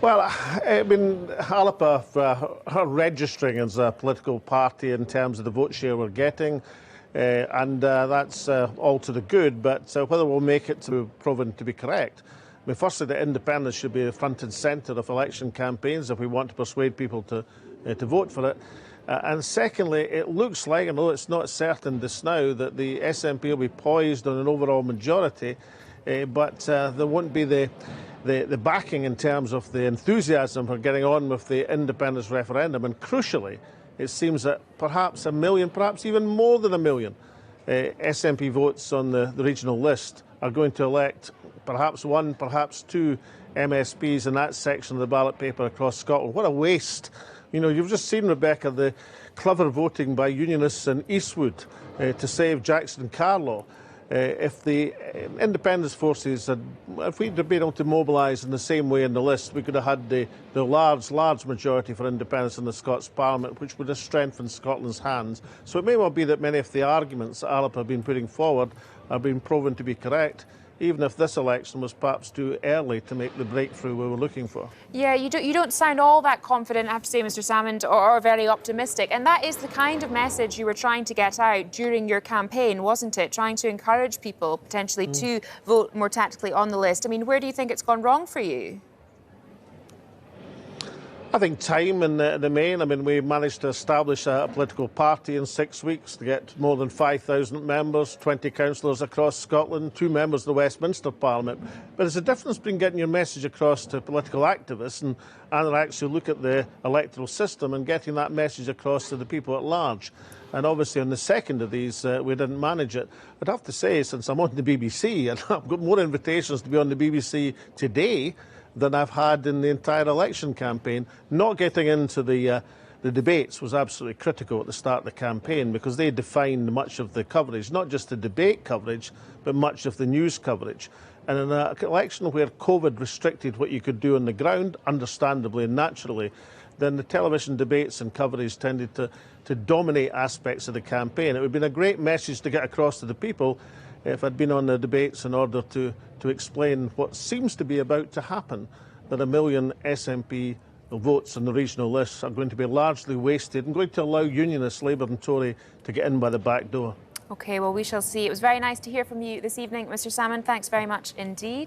Well, I mean, Alapa are registering as a political party in terms of the vote share we're getting, and that's all to the good, but whether we'll make it to proven to be correct. I mean, firstly, the independence should be the front and centre of election campaigns if we want to persuade people to vote for it. And secondly, it looks like, although it's not certain just now, that the SNP will be poised on an overall majority, but there won't be the backing in terms of the enthusiasm for getting on with the independence referendum. And crucially, it seems that perhaps 1 million, perhaps even more than 1 million SNP votes on the regional list are going to elect perhaps one, perhaps two MSPs in that section of the ballot paper across Scotland. What a waste. You know, you've just seen, Rebecca, the clever voting by Unionists in Eastwood to save Jackson Carlaw. If the independence forces had, if we'd been able to mobilise in the same way in the list, we could have had the large majority for independence in the Scots Parliament, which would have strengthened Scotland's hands. So it may well be that many of the arguments that Alapa have been putting forward have been proven to be correct, even if this election was perhaps too early to make the breakthrough we were looking for. Yeah, you don't sound all that confident, I have to say, Mr. Salmond, or very optimistic. And that is the kind of message you were trying to get out during your campaign, wasn't it? Trying to encourage people potentially to vote more tactically on the list. I mean, where do you think it's gone wrong for you? I think time in the main. I mean, we managed to establish a political party in 6 weeks to get more than 5,000 members, 20 councillors across Scotland, 2 members of the Westminster Parliament. But there's a difference between getting your message across to political activists and actually look at the electoral system and getting that message across to the people at large. And obviously on the second of these, we didn't manage it. I'd have to say, since I'm on the BBC, and I've got more invitations to be on the BBC today than I've had in the entire election campaign. Not getting into the debates was absolutely critical at the start of the campaign because they defined much of the coverage, not just the debate coverage, but much of the news coverage. And in an election where COVID restricted what you could do on the ground, understandably and naturally, then the television debates and coverage tended to dominate aspects of the campaign. It would have been a great message to get across to the people if I'd been on the debates in order to explain what seems to be about to happen, that 1 million SNP votes on the regional list are going to be largely wasted and going to allow Unionists, Labour and Tory to get in by the back door. OK, well, we shall see. It was very nice to hear from you this evening, Mr. Salmond. Thanks very much indeed.